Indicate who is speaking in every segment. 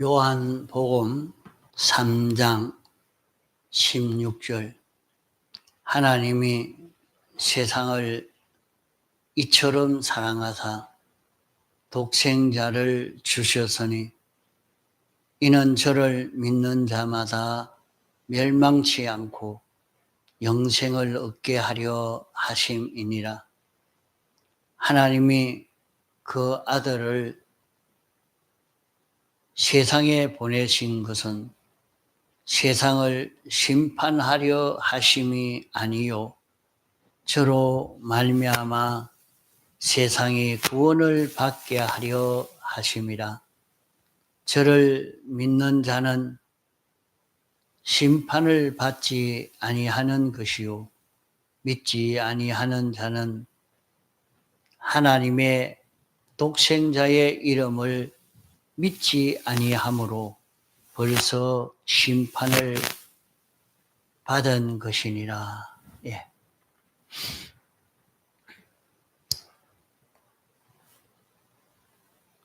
Speaker 1: 요한복음 3장 16절 하나님이 세상을 이처럼 사랑하사 독생자를 주셨으니 이는 저를 믿는 자마다 멸망치 않고 영생을 얻게 하려 하심이니라. 하나님이 그 아들을 세상에 보내신 것은 세상을 심판하려 하심이 아니요 저로 말미암아 세상이 구원을 받게 하려 하심이라. 저를 믿는 자는 심판을 받지 아니하는 것이요 믿지 아니하는 자는 하나님의 독생자의 이름을 믿지 아니하므로 벌써 심판을 받은 것이니라. 예.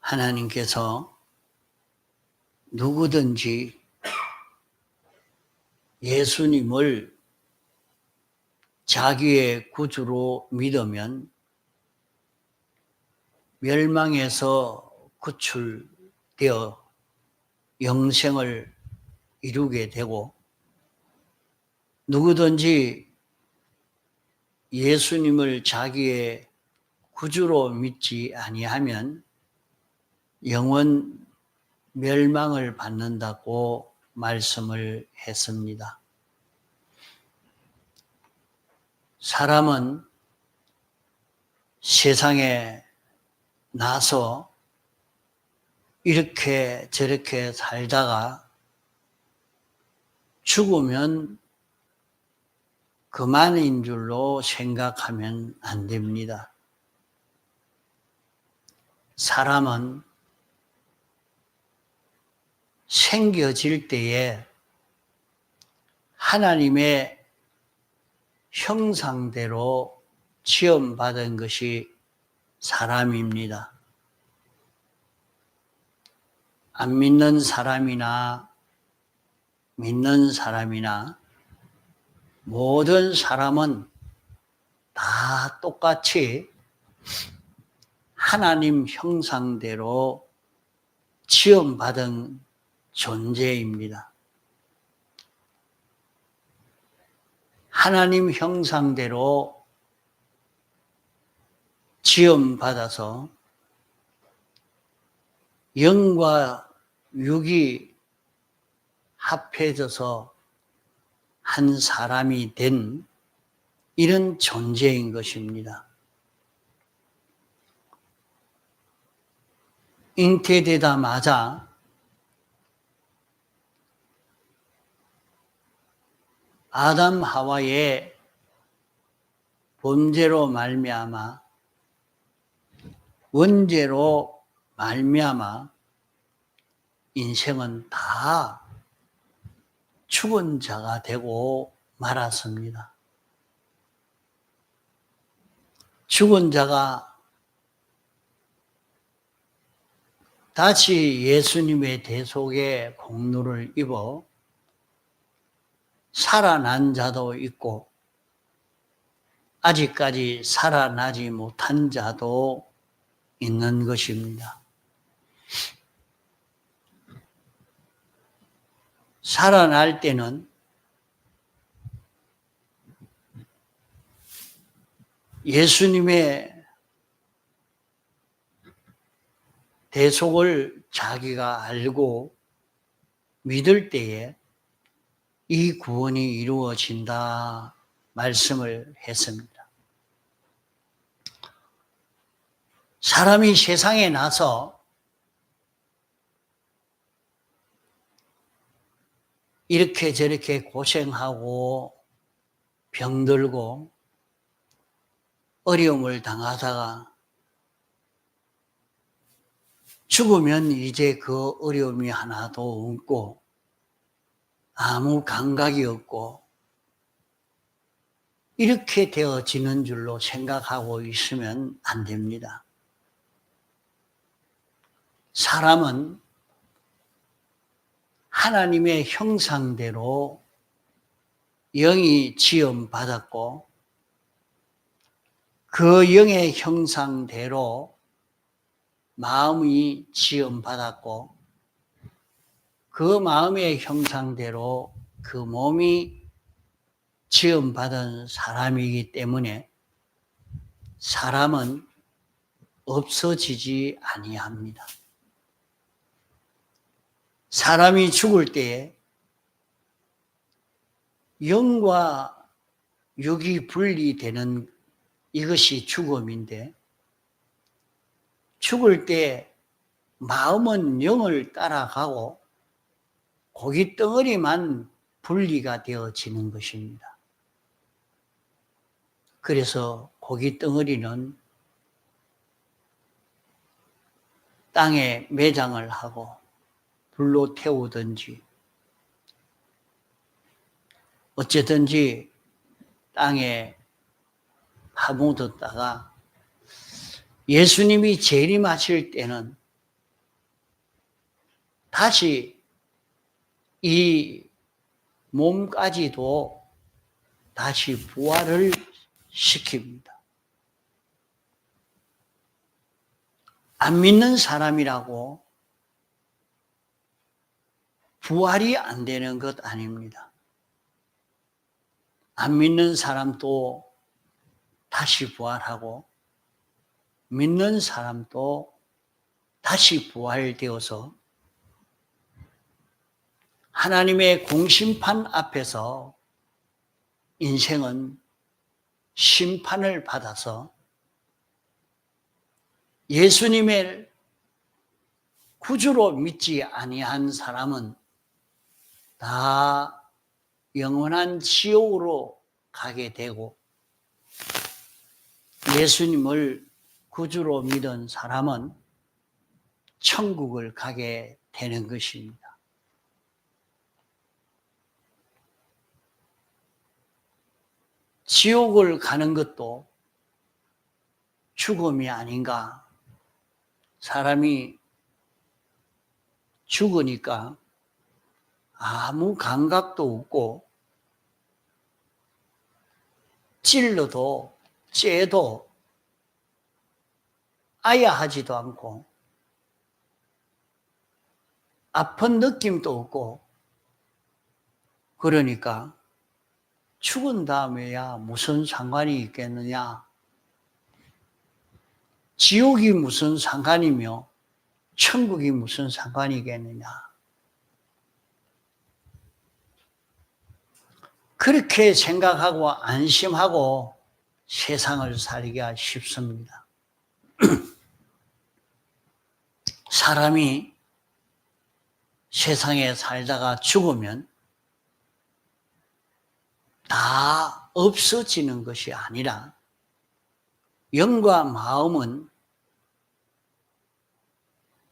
Speaker 1: 하나님께서 누구든지 예수님을 자기의 구주로 믿으면 멸망에서 구출되어 영생을 이루게 되고, 누구든지 예수님을 자기의 구주로 믿지 아니하면 영원 멸망을 받는다고 말씀을 했습니다. 사람은 세상에 나서 이렇게 저렇게 살다가 죽으면 그만인 줄로 생각하면 안 됩니다. 사람은 생겨질 때에 하나님의 형상대로 지음받은 것이 사람입니다. 안 믿는 사람이나 믿는 사람이나 모든 사람은 다 똑같이 하나님 형상대로 지음받은 존재입니다. 하나님 형상대로 지음받아서 영과 육이 합해져서 한 사람이 된 이런 존재인 것입니다. 잉태되자마자 아담 하와의 범죄로 말미암아 원죄로 말미암아 인생은 다 죽은 자가 되고 말았습니다. 죽은 자가 다시 예수님의 대속의 공로를 입어 살아난 자도 있고 아직까지 살아나지 못한 자도 있는 것입니다. 살아날 때는 예수님의 대속을 자기가 알고 믿을 때에 이 구원이 이루어진다 말씀을 했습니다. 사람이 세상에 나서 이렇게 저렇게 고생하고 병들고 어려움을 당하다가 죽으면 이제 그 어려움이 하나도 없고 아무 감각이 없고 이렇게 되어지는 줄로 생각하고 있으면 안 됩니다. 사람은 하나님의 형상대로 영이 지음받았고 그 영의 형상대로 마음이 지음받았고 그 마음의 형상대로 그 몸이 지음받은 사람이기 때문에 사람은 없어지지 아니합니다. 사람이 죽을 때에 영과 육이 분리되는 이것이 죽음인데 죽을 때 마음은 영을 따라가고 고기 덩어리만 분리가 되어지는 것입니다. 그래서 고기 덩어리는 땅에 매장을 하고 불로 태우든지 어쨌든지 땅에 파묻었다가 예수님이 재림하실 때는 다시 이 몸까지도 다시 부활을 시킵니다. 안 믿는 사람이라고 부활이 안 되는 것 아닙니다. 안 믿는 사람도 다시 부활하고 믿는 사람도 다시 부활되어서 하나님의 공심판 앞에서 인생은 심판을 받아서 예수님의 구주로 믿지 아니한 사람은 다 영원한 지옥으로 가게 되고 예수님을 구주로 믿은 사람은 천국을 가게 되는 것입니다. 지옥을 가는 것도 죽음이 아닌가. 사람이 죽으니까 아무 감각도 없고 찔러도 째도 아야하지도 않고 아픈 느낌도 없고 그러니까 죽은 다음에야 무슨 상관이 있겠느냐. 지옥이 무슨 상관이며 천국이 무슨 상관이겠느냐. 그렇게 생각하고 안심하고 세상을 살기가 쉽습니다. 사람이 세상에 살다가 죽으면 다 없어지는 것이 아니라 영과 마음은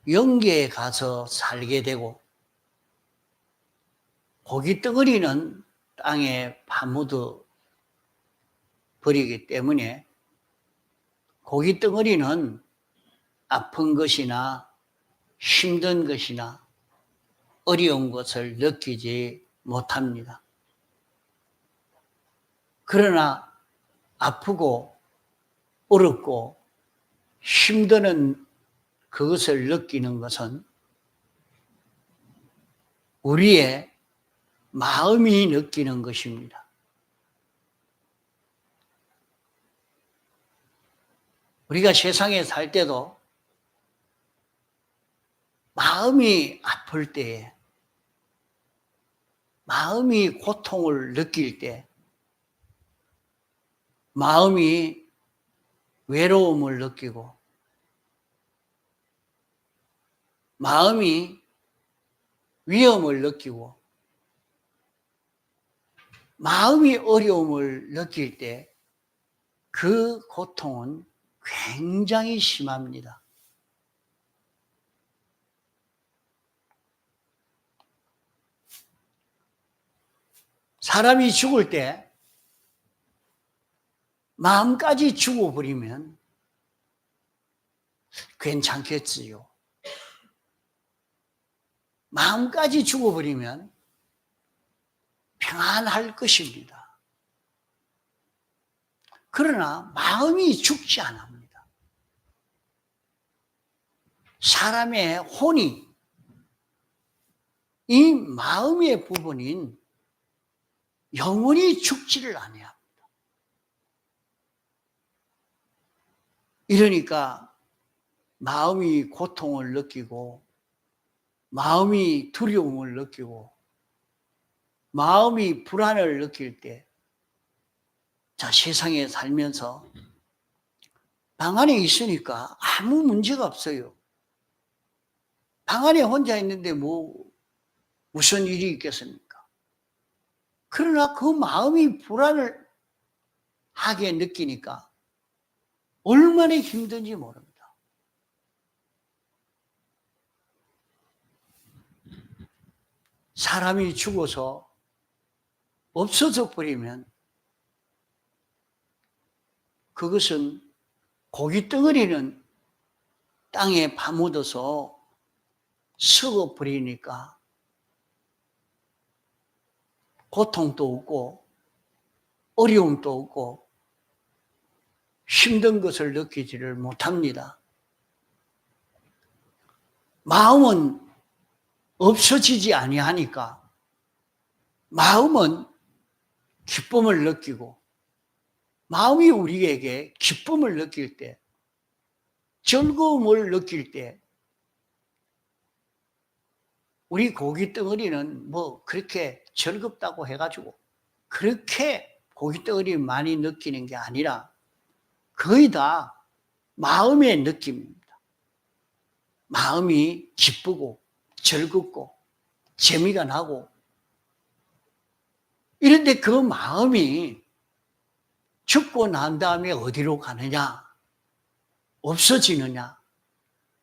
Speaker 1: 영계에 가서 살게 되고 고기 덩어리는 땅에 파묻어 버리기 때문에 고기 덩어리는 아픈 것이나 힘든 것이나 어려운 것을 느끼지 못합니다. 그러나 아프고 어렵고 힘드는 그것을 느끼는 것은 우리의 마음이 느끼는 것입니다. 우리가 세상에 살 때도 마음이 아플 때에, 마음이 고통을 느낄 때, 마음이 외로움을 느끼고, 마음이 위험을 느끼고, 마음이 어려움을 느낄 때 그 고통은 굉장히 심합니다. 사람이 죽을 때 마음까지 죽어버리면 괜찮겠지요. 마음까지 죽어버리면 평안할 것입니다. 그러나 마음이 죽지 않습니다. 사람의 혼이 이 마음의 부분인 영원히 죽지를 않아야 합니다. 이러니까 마음이 고통을 느끼고 마음이 두려움을 느끼고 마음이 불안을 느낄 때, 자, 세상에 살면서 방 안에 있으니까 아무 문제가 없어요. 방 안에 혼자 있는데 무슨 일이 있겠습니까? 그러나 그 마음이 불안을 하게 느끼니까 얼마나 힘든지 모릅니다. 사람이 죽어서 없어져 버리면 그것은 고기 덩어리는 땅에 파묻어서 썩어 버리니까 고통도 없고 어려움도 없고 힘든 것을 느끼지를 못합니다. 마음은 없어지지 아니하니까 마음은 기쁨을 느끼고, 마음이 우리에게 기쁨을 느낄 때, 즐거움을 느낄 때, 우리 고기 덩어리는 그렇게 즐겁다고 해가지고 그렇게 고기 덩어리 많이 느끼는 게 아니라 거의 다 마음의 느낌입니다. 마음이 기쁘고 즐겁고 재미가 나고, 이런데 그 마음이 죽고 난 다음에 어디로 가느냐? 없어지느냐?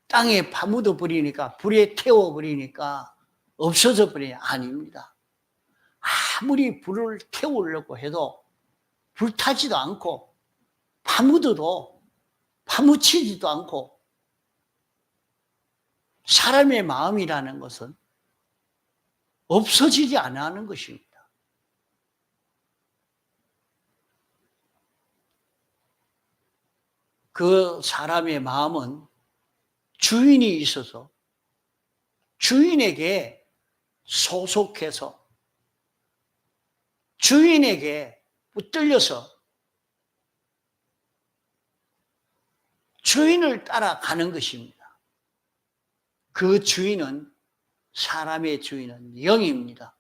Speaker 1: 땅에 파묻어 버리니까, 불에 태워 버리니까 없어져 버리냐? 아닙니다. 아무리 불을 태우려고 해도 불타지도 않고 파묻어도 파묻히지도 않고, 사람의 마음이라는 것은 없어지지 않는 것입니다. 그 사람의 마음은 주인이 있어서 주인에게 소속해서 주인에게 붙들려서 주인을 따라가는 것입니다. 그 주인은, 사람의 주인은 영입니다.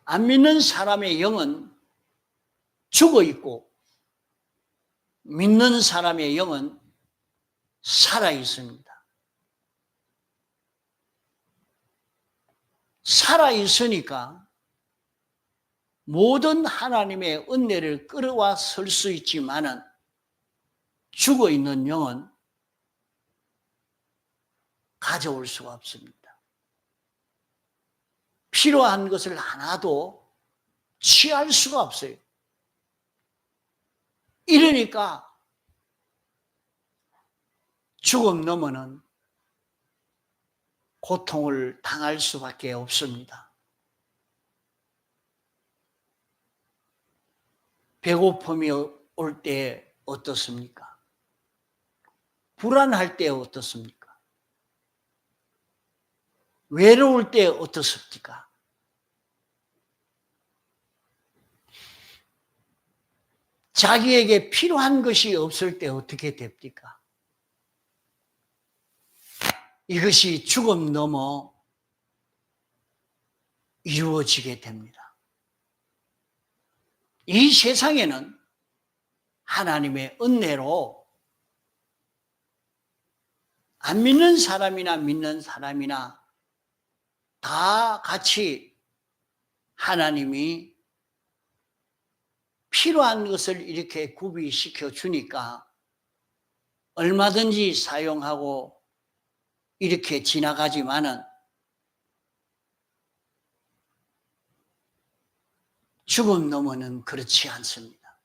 Speaker 1: 안 믿는 사람의 영은 죽어 있고 믿는 사람의 영은 살아 있습니다. 살아 있으니까 모든 하나님의 은혜를 끌어와 설 수 있지만은 죽어 있는 영은 가져올 수가 없습니다. 필요한 것을 하나도 취할 수가 없어요. 이러니까 죽음 넘어는 고통을 당할 수밖에 없습니다. 배고픔이 올 때 어떻습니까? 불안할 때 어떻습니까? 외로울 때 어떻습니까? 자기에게 필요한 것이 없을 때 어떻게 됩니까? 이것이 죽음 넘어 이루어지게 됩니다. 이 세상에는 하나님의 은혜로 안 믿는 사람이나 믿는 사람이나 다 같이 하나님이 필요한 것을 이렇게 구비시켜 주니까 얼마든지 사용하고 이렇게 지나가지만은 죽음 넘어는 그렇지 않습니다.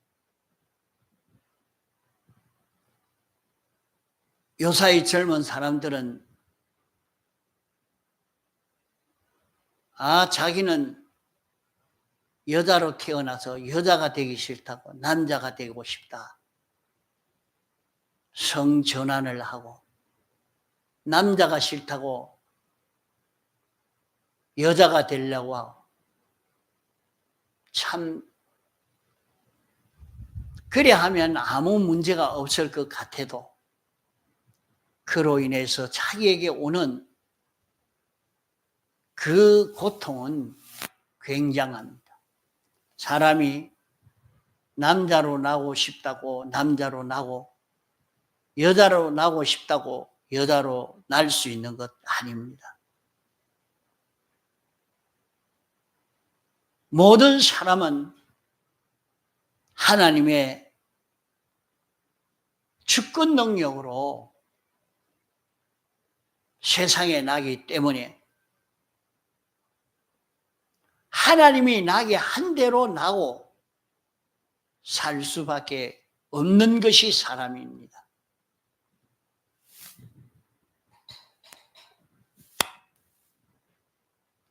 Speaker 1: 요사이 젊은 사람들은 자기는 여자로 태어나서 여자가 되기 싫다고 남자가 되고 싶다. 성전환을 하고 남자가 싫다고 여자가 되려고 하고 참 그래 하면 아무 문제가 없을 것 같아도 그로 인해서 자기에게 오는 그 고통은 굉장합니다. 사람이 남자로 나고 싶다고 남자로 나고 여자로 나고 싶다고 여자로 날 수 있는 것 아닙니다. 모든 사람은 하나님의 주권 능력으로 세상에 나기 때문에 하나님이 나게 한 대로 나고 살 수밖에 없는 것이 사람입니다.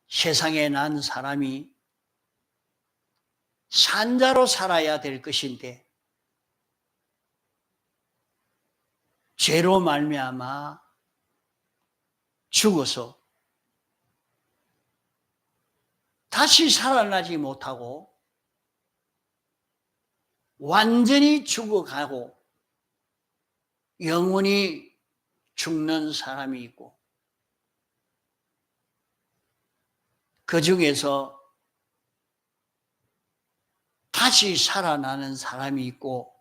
Speaker 1: 세상에 난 사람이 산자로 살아야 될 것인데 죄로 말미암아 죽어서 다시 살아나지 못하고 완전히 죽어가고 영원히 죽는 사람이 있고 그 중에서 다시 살아나는 사람이 있고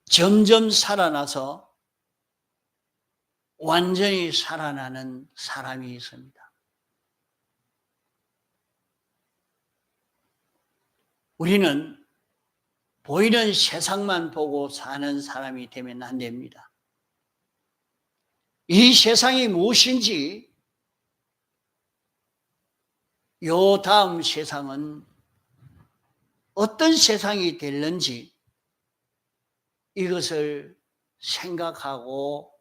Speaker 1: 점점 살아나서 완전히 살아나는 사람이 있습니다. 우리는 보이는 세상만 보고 사는 사람이 되면 안 됩니다. 이 세상이 무엇인지 요 다음 세상은 어떤 세상이 될는지 이것을 생각하고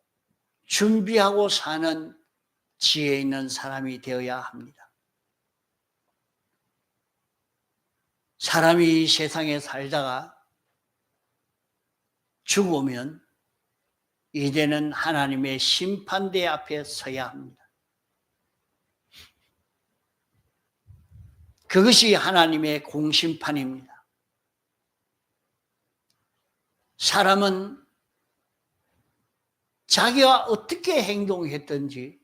Speaker 1: 준비하고 사는 지혜 있는 사람이 되어야 합니다. 사람이 이 세상에 살다가 죽으면 이제는 하나님의 심판대 앞에 서야 합니다. 그것이 하나님의 공심판입니다. 사람은 자기가 어떻게 행동했든지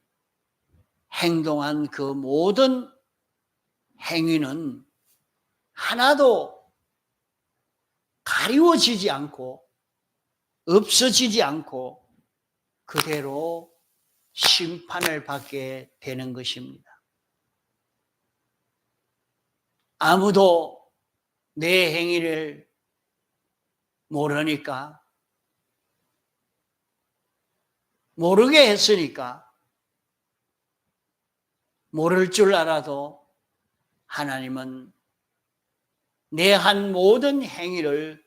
Speaker 1: 행동한 그 모든 행위는 하나도 가리워지지 않고 없어지지 않고 그대로 심판을 받게 되는 것입니다. 아무도 내 행위를 모르니까, 모르게 했으니까, 모를 줄 알아도 하나님은 내 한 모든 행위를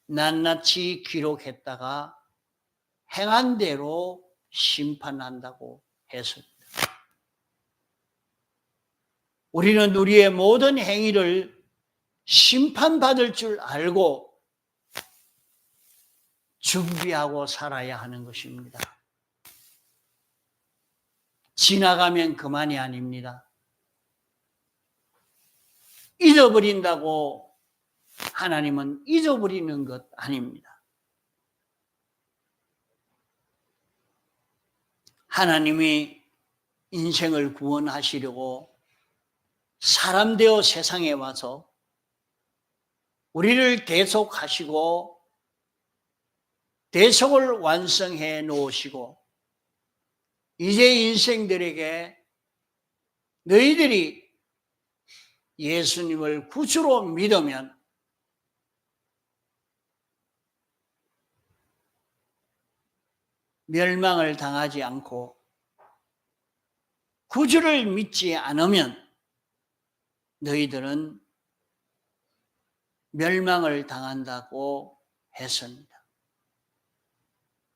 Speaker 1: 낱낱이 기록했다가 행한 대로 심판한다고 했습니다. 우리는 우리의 모든 행위를 심판받을 줄 알고 준비하고 살아야 하는 것입니다. 지나가면 그만이 아닙니다. 잊어버린다고 하나님은 잊어버리는 것 아닙니다. 하나님이 인생을 구원하시려고 사람 되어 세상에 와서 우리를 대속하시고 대속을 완성해 놓으시고 이제 인생들에게 너희들이 예수님을 구주로 믿으면 멸망을 당하지 않고 구주를 믿지 않으면 너희들은 멸망을 당한다고 했습니다.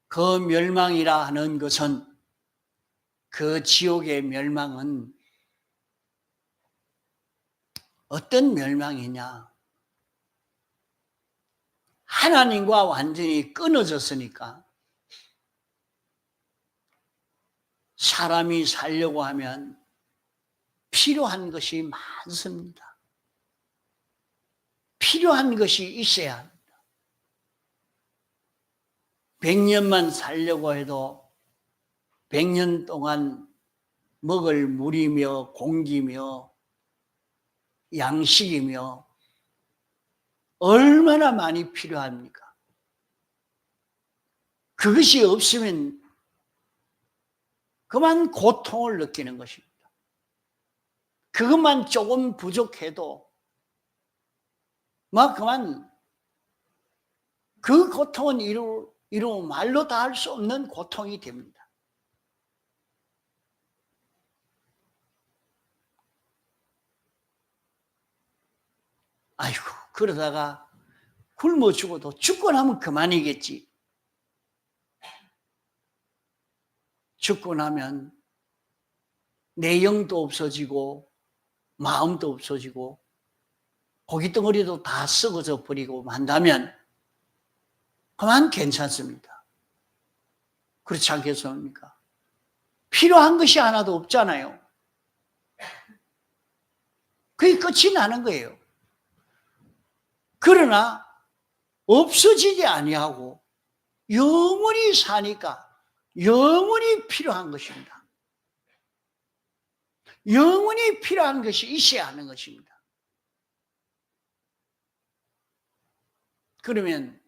Speaker 1: 그 멸망이라 하는 것은 그 지옥의 멸망은 어떤 멸망이냐? 하나님과 완전히 끊어졌으니까 사람이 살려고 하면 필요한 것이 많습니다. 필요한 것이 있어야 합니다. 100년만 살려고 해도 100년 동안 먹을 물이며 공기며 양식이며 얼마나 많이 필요합니까? 그것이 없으면 그만 고통을 느끼는 것입니다. 그것만 조금 부족해도 막 그만 그 고통은 이루 말로 다 할 수 없는 고통이 됩니다. 아이고, 그러다가 굶어 죽어도 죽고 나면 그만이겠지. 죽고 나면 내 영도 없어지고 마음도 없어지고 고깃덩어리도 다 썩어져 버리고 만다면 그만 괜찮습니다. 그렇지 않겠습니까? 필요한 것이 하나도 없잖아요. 그게 끝이 나는 거예요. 그러나 없어지지 아니하고 영원히 사니까 영원히 필요한 것입니다. 영원히 필요한 것이 있어야 하는 것입니다. 그러면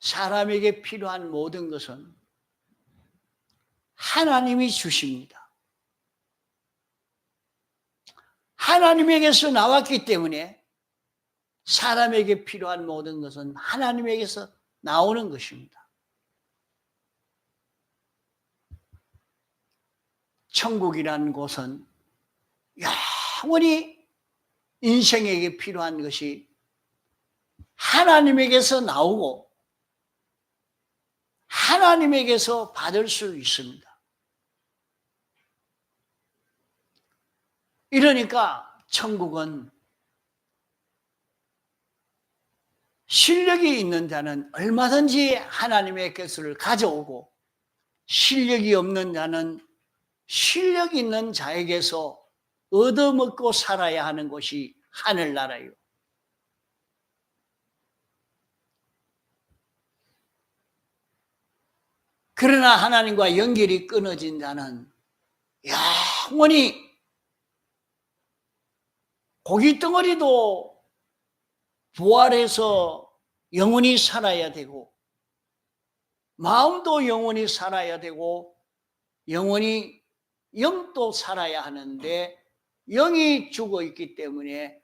Speaker 1: 사람에게 필요한 모든 것은 하나님이 주십니다. 하나님에게서 나왔기 때문에 사람에게 필요한 모든 것은 하나님에게서 나오는 것입니다. 천국이라는 곳은 영원히 인생에게 필요한 것이 하나님에게서 나오고 하나님에게서 받을 수 있습니다. 이러니까 천국은 실력이 있는 자는 얼마든지 하나님의 것을 가져오고 실력이 없는 자는 실력 있는 자에게서 얻어먹고 살아야 하는 것이 하늘나라요. 그러나 하나님과 연결이 끊어진 자는 영원히 고깃덩어리도 부활해서 영원히 살아야 되고 마음도 영원히 살아야 되고 영원히 영도 살아야 하는데 영이 죽어 있기 때문에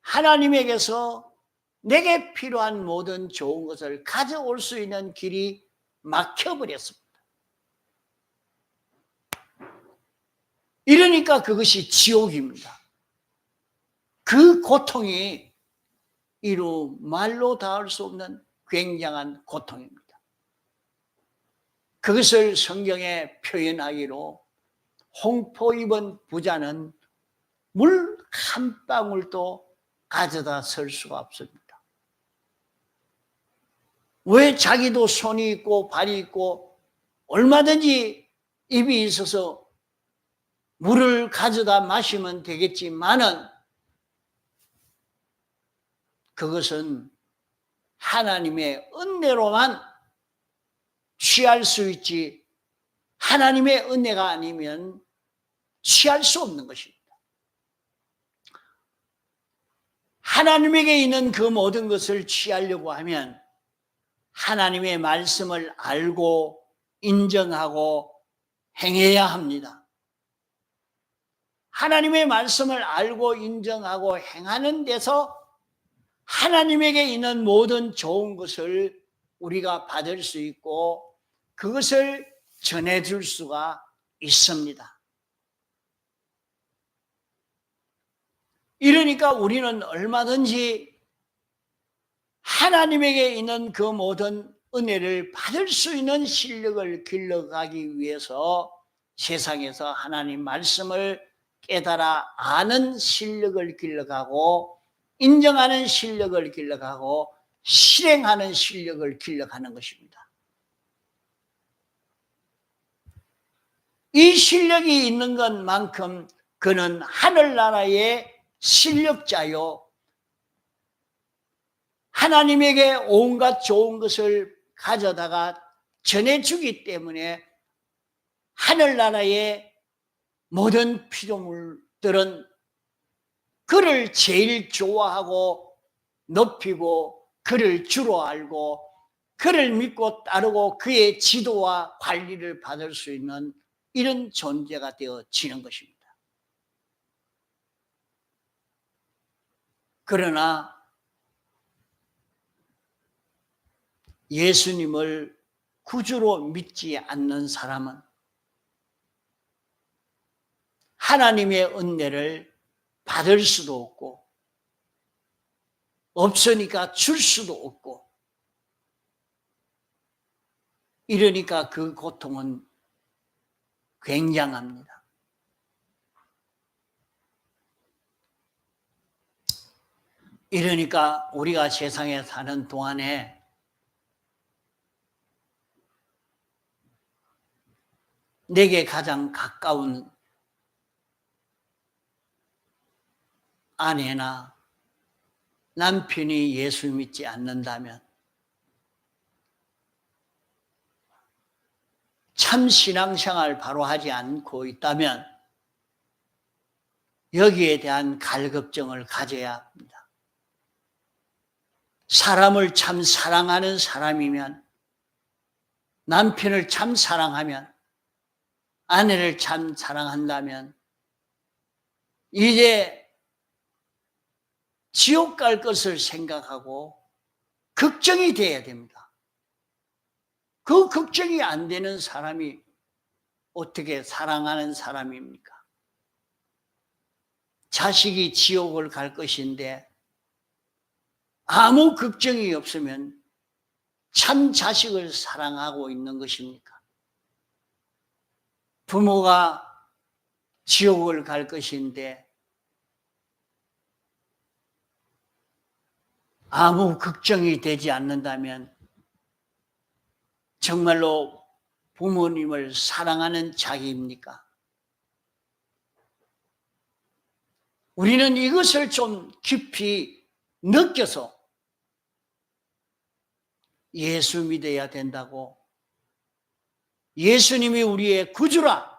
Speaker 1: 하나님에게서 내게 필요한 모든 좋은 것을 가져올 수 있는 길이 막혀버렸습니다. 이러니까 그것이 지옥입니다. 그 고통이 이루 말로 닿을 수 없는 굉장한 고통입니다. 그것을 성경에 표현하기로 홍포 입은 부자는 물 한 방울도 가져다 쓸 수가 없습니다. 왜 자기도 손이 있고 발이 있고 얼마든지 입이 있어서 물을 가져다 마시면 되겠지만은 그것은 하나님의 은혜로만 취할 수 있지 하나님의 은혜가 아니면 취할 수 없는 것입니다. 하나님에게 있는 그 모든 것을 취하려고 하면 하나님의 말씀을 알고 인정하고 행해야 합니다. 하나님의 말씀을 알고 인정하고 행하는 데서 하나님에게 있는 모든 좋은 것을 우리가 받을 수 있고 그것을 전해줄 수가 있습니다. 이러니까 우리는 얼마든지 하나님에게 있는 그 모든 은혜를 받을 수 있는 실력을 길러가기 위해서 세상에서 하나님 말씀을 깨달아 아는 실력을 길러가고 인정하는 실력을 길러가고 실행하는 실력을 길러가는 것입니다. 이 실력이 있는 것만큼 그는 하늘나라의 실력자요, 하나님에게 온갖 좋은 것을 가져다가 전해주기 때문에 하늘나라의 모든 피조물들은 그를 제일 좋아하고 높이고 그를 주로 알고 그를 믿고 따르고 그의 지도와 관리를 받을 수 있는 이런 존재가 되어지는 것입니다. 그러나 예수님을 구주로 믿지 않는 사람은 하나님의 은혜를 받을 수도 없고 없으니까 줄 수도 없고 이러니까 그 고통은 굉장합니다. 이러니까 우리가 세상에 사는 동안에 내게 가장 가까운 아내나 남편이 예수 믿지 않는다면 참 신앙생활 바로 하지 않고 있다면 여기에 대한 갈급증을 가져야 합니다. 사람을 참 사랑하는 사람이면 남편을 참 사랑하면 아내를 참 사랑한다면 이제 지옥 갈 것을 생각하고 걱정이 돼야 됩니다. 그 걱정이 안 되는 사람이 어떻게 사랑하는 사람입니까? 자식이 지옥을 갈 것인데 아무 걱정이 없으면 참 자식을 사랑하고 있는 것입니까? 부모가 지옥을 갈 것인데 아무 걱정이 되지 않는다면 정말로 부모님을 사랑하는 자기입니까? 우리는 이것을 좀 깊이 느껴서 예수 믿어야 된다고, 예수님이 우리의 구주라,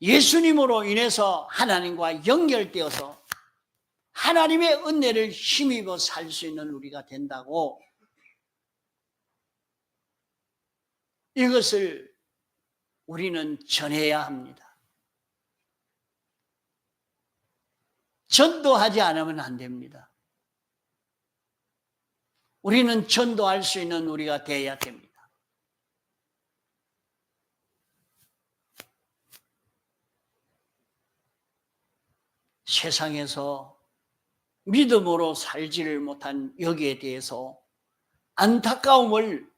Speaker 1: 예수님으로 인해서 하나님과 연결되어서 하나님의 은혜를 힘입어 살 수 있는 우리가 된다고, 이것을 우리는 전해야 합니다. 전도하지 않으면 안 됩니다. 우리는 전도할 수 있는 우리가 되어야 됩니다. 세상에서 믿음으로 살지를 못한 여기에 대해서 안타까움을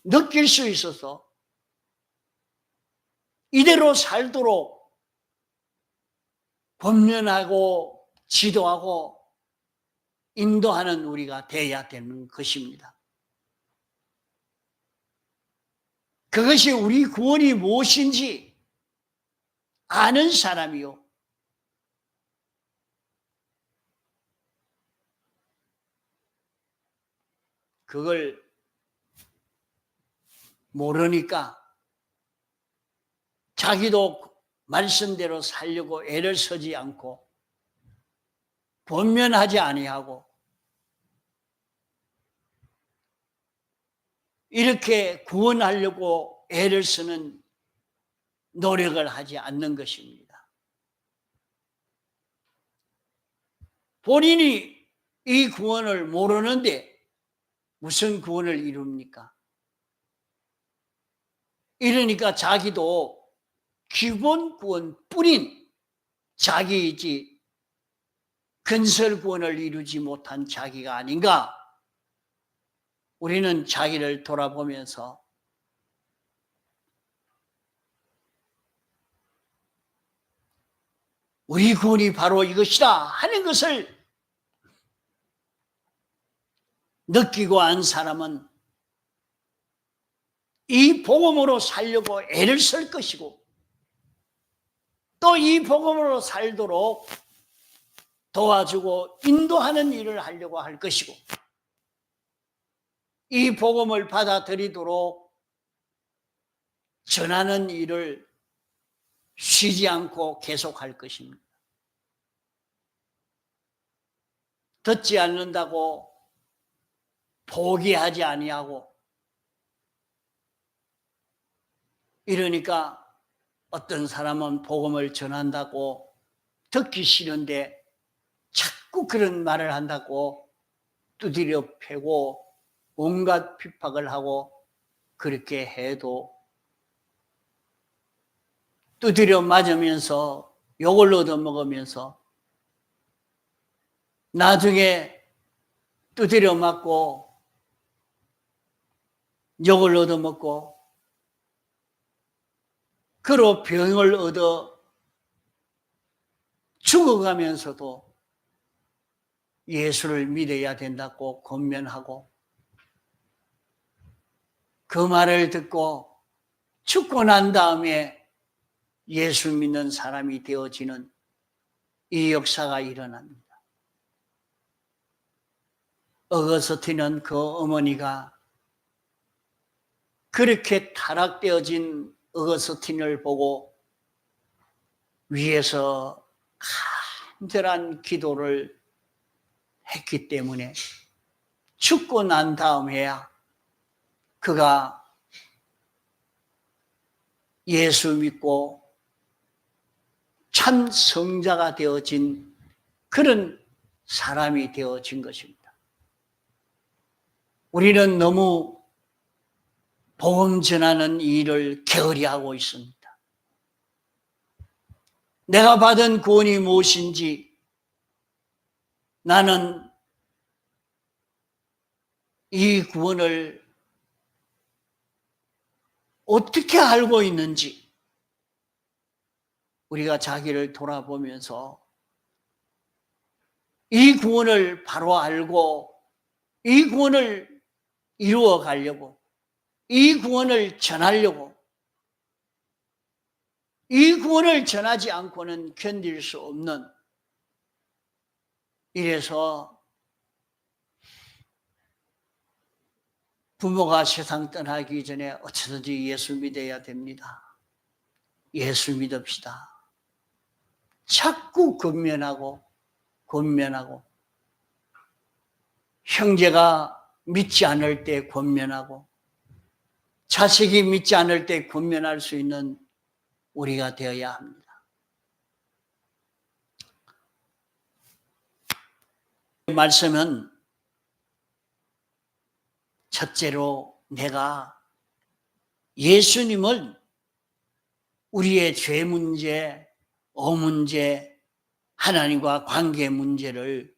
Speaker 1: 느낄 수 있어서 이대로 살도록 권면하고 지도하고 인도하는 우리가 되어야 되는 것입니다. 그것이 우리 구원이 무엇인지 아는 사람이요, 그걸 모르니까 자기도 말씀대로 살려고 애를 쓰지 않고 권면하지 아니하고 이렇게 구원하려고 애를 쓰는 노력을 하지 않는 것입니다. 본인이 이 구원을 모르는데 무슨 구원을 이룹니까? 이러니까 자기도 기본 구원뿐인 자기이지 근설 구원을 이루지 못한 자기가 아닌가? 우리는 자기를 돌아보면서 우리 구원이 바로 이것이다 하는 것을 느끼고 안 사람은 이 복음으로 살려고 애를 쓸 것이고, 또 이 복음으로 살도록 도와주고 인도하는 일을 하려고 할 것이고, 이 복음을 받아들이도록 전하는 일을 쉬지 않고 계속할 것입니다. 듣지 않는다고 포기하지 아니하고, 이러니까 어떤 사람은 복음을 전한다고 듣기 싫은데 자꾸 그런 말을 한다고 두드려 패고 온갖 핍박을 하고, 그렇게 해도 두드려 맞으면서 욕을 얻어먹으면서 나중에 두드려 맞고 욕을 얻어먹고 그로 병을 얻어 죽어가면서도 예수를 믿어야 된다고 권면하고, 그 말을 듣고 죽고 난 다음에 예수 믿는 사람이 되어지는 이 역사가 일어납니다. 어거스틴은 그 어머니가 그렇게 타락되어진 어거스틴을 보고 위에서 간절한 기도를 했기 때문에 죽고 난 다음에야 그가 예수 믿고 참 성자가 되어진 그런 사람이 되어진 것입니다. 우리는 너무 복음 전하는 일을 게으리하고 있습니다. 내가 받은 구원이 무엇인지, 나는 이 구원을 어떻게 알고 있는지, 우리가 자기를 돌아보면서 이 구원을 바로 알고 이 구원을 이루어 가려고, 이 구원을 전하려고, 이 구원을 전하지 않고는 견딜 수 없는, 이래서 부모가 세상 떠나기 전에 어쩌든지 예수 믿어야 됩니다. 예수 믿읍시다. 자꾸 권면하고 형제가 믿지 않을 때 권면하고 자식이 믿지 않을 때 권면할 수 있는 우리가 되어야 합니다. 말씀은 첫째로 내가 예수님을 우리의 죄 문제, 문제, 하나님과 관계 문제를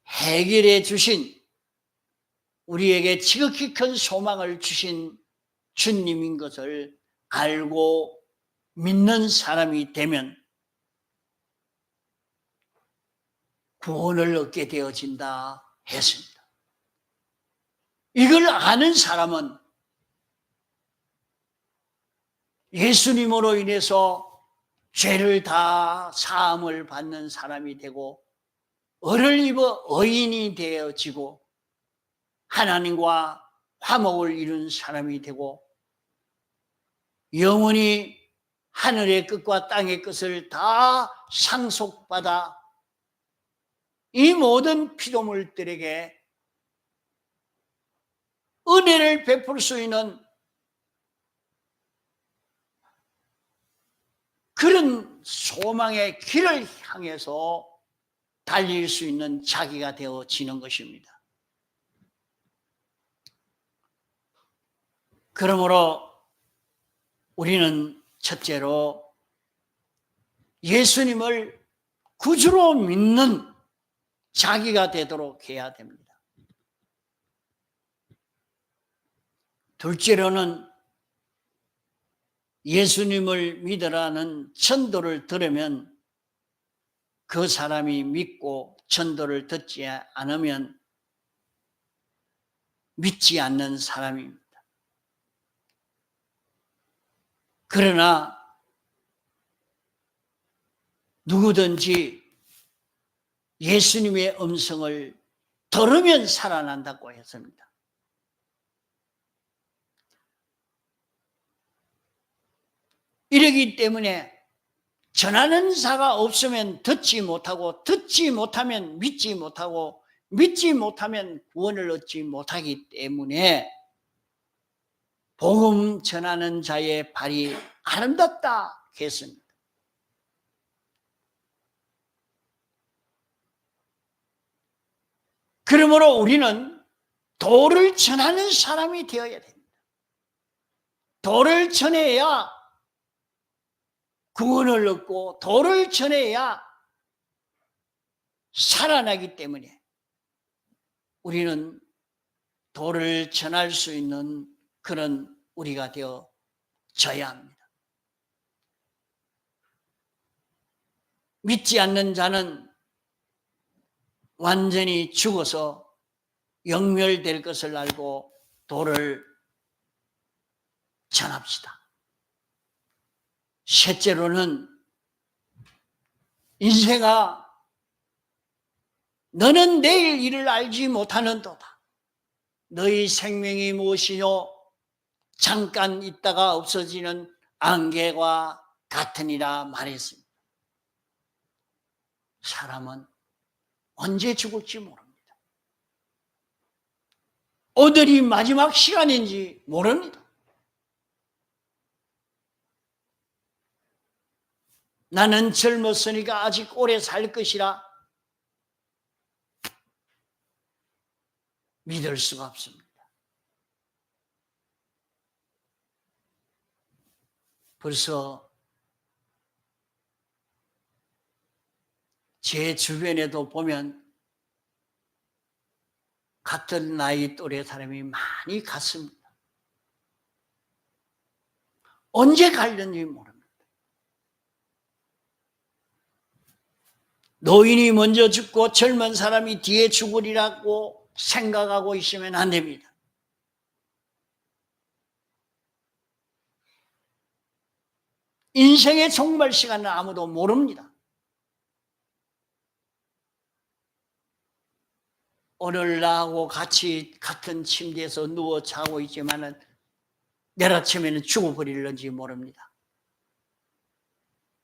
Speaker 1: 해결해 주신, 우리에게 지극히 큰 소망을 주신 주님인 것을 알고 믿는 사람이 되면 구원을 얻게 되어진다 했습니다. 이걸 아는 사람은 예수님으로 인해서 죄를 다 사함을 받는 사람이 되고 의를 입어 의인이 되어지고 하나님과 화목을 이룬 사람이 되고 영원히 하늘의 끝과 땅의 끝을 다 상속받아 이 모든 피조물들에게 은혜를 베풀 수 있는 그런 소망의 길을 향해서 달릴 수 있는 자기가 되어지는 것입니다. 그러므로 우리는 첫째로 예수님을 구주로 믿는 자기가 되도록 해야 됩니다. 둘째로는 예수님을 믿으라는 전도를 들으면 그 사람이 믿고 전도를 듣지 않으면 믿지 않는 사람입니다. 그러나 누구든지 예수님의 음성을 들으면 살아난다고 했습니다. 이러기 때문에 전하는 자가 없으면 듣지 못하고, 듣지 못하면 믿지 못하고, 믿지 못하면 구원을 얻지 못하기 때문에 복음 전하는 자의 발이 아름답다 했습니다. 그러므로 우리는 도를 전하는 사람이 되어야 됩니다. 도를 전해야 구원을 얻고 도를 전해야 살아나기 때문에 우리는 도를 전할 수 있는 그런 우리가 되어져야 합니다. 믿지 않는 자는 완전히 죽어서 영멸될 것을 알고 도를 전합시다. 셋째로는 인생아 너는 내일 일을 알지 못하는도다. 너희 생명이 무엇이뇨? 잠깐 있다가 없어지는 안개와 같으니라 말했습니다. 사람은 언제 죽을지 모릅니다. 오늘이 마지막 시간인지 모릅니다. 나는 젊었으니까 아직 오래 살 것이라 믿을 수가 없습니다. 벌써 제 주변에도 보면 같은 나이 또래 사람이 많이 갔습니다. 언제 갈는지 모릅니다. 노인이 먼저 죽고 젊은 사람이 뒤에 죽으리라고 생각하고 있으면 안 됩니다. 인생의 종말 시간은 아무도 모릅니다. 오늘 나하고 같이 같은 침대에서 누워 자고 있지만은 내일 아침에는 죽어버릴는지 모릅니다.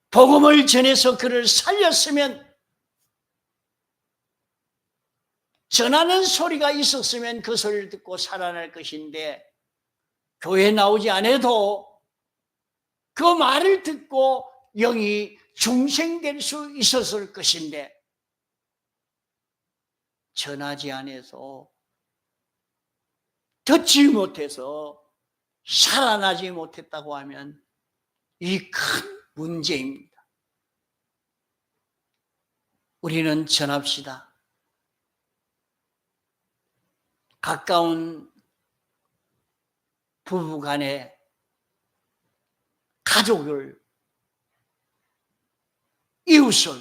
Speaker 1: 복음을 전해서 그를 살렸으면, 전하는 소리가 있었으면 그 소리를 듣고 살아날 것인데, 교회 나오지 않아도 그 말을 듣고 영이 중생될 수 있었을 것인데, 전하지 않아서, 듣지 못해서 살아나지 못했다고 하면 이 큰 문제입니다. 우리는 전합시다. 가까운 부부 간에 가족을, 이웃을,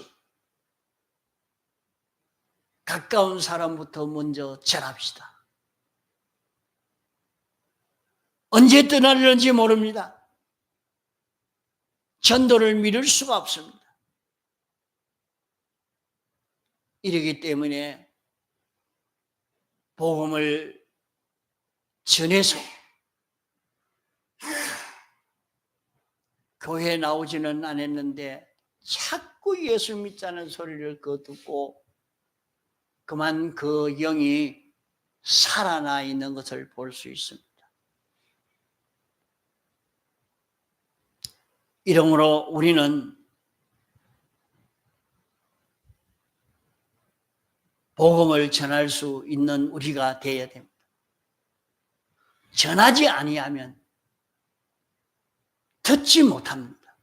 Speaker 1: 가까운 사람부터 먼저 전합시다. 언제 떠나려는지 모릅니다. 전도를 미룰 수가 없습니다. 이러기 때문에 복음을 전해서 교회에 나오지는 않았는데 자꾸 예수 믿자는 소리를 듣고 그만 그 영이 살아나 있는 것을 볼 수 있습니다. 이러므로 우리는 복음을 전할 수 있는 우리가 되어야 됩니다. 전하지 아니하면 듣지 못합니다.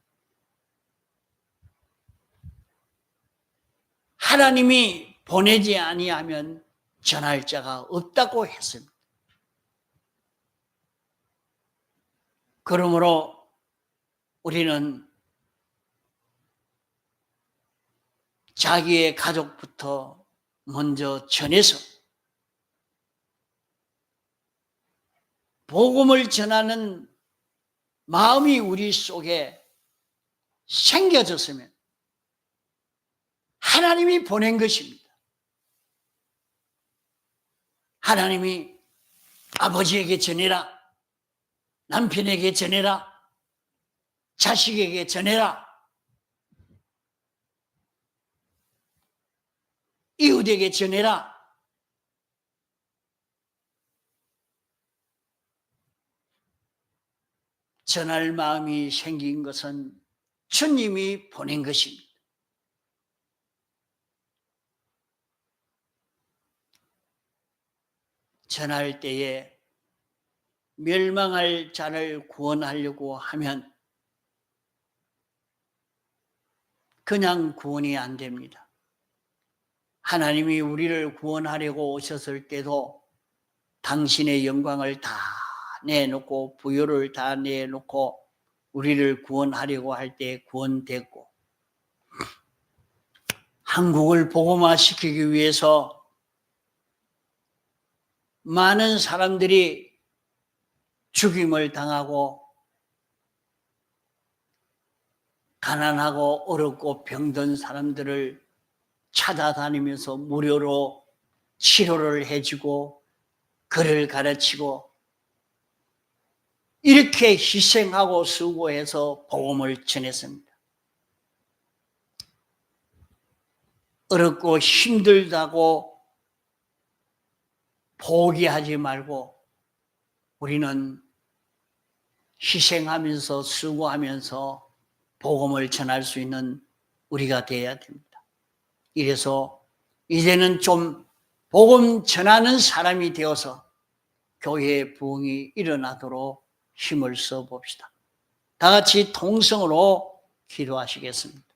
Speaker 1: 하나님이 보내지 아니하면 전할 자가 없다고 했습니다. 그러므로 우리는 자기의 가족부터 먼저 전해서 복음을 전하는 마음이 우리 속에 생겨졌으면 하나님이 보낸 것입니다. 하나님이 아버지에게 전해라, 남편에게 전해라, 자식에게 전해라, 이웃에게 전해라. 전할 마음이 생긴 것은 주님이 보낸 것입니다. 전할 때에 멸망할 자를 구원하려고 하면 그냥 구원이 안 됩니다. 하나님이 우리를 구원하려고 오셨을 때도 당신의 영광을 다 내놓고 부요를 다 내놓고 우리를 구원하려고 할 때 구원됐고, 한국을 복음화시키기 위해서 많은 사람들이 죽임을 당하고 가난하고 어렵고 병든 사람들을 찾아다니면서 무료로 치료를 해주고 글을 가르치고 이렇게 희생하고 수고해서 복음을 전했습니다. 어렵고 힘들다고 포기하지 말고 우리는 희생하면서 수고하면서 복음을 전할 수 있는 우리가 되어야 됩니다. 이래서 이제는 좀 복음 전하는 사람이 되어서 교회의 부흥이 일어나도록 힘을 써 봅시다. 다 같이 통성으로 기도하시겠습니다.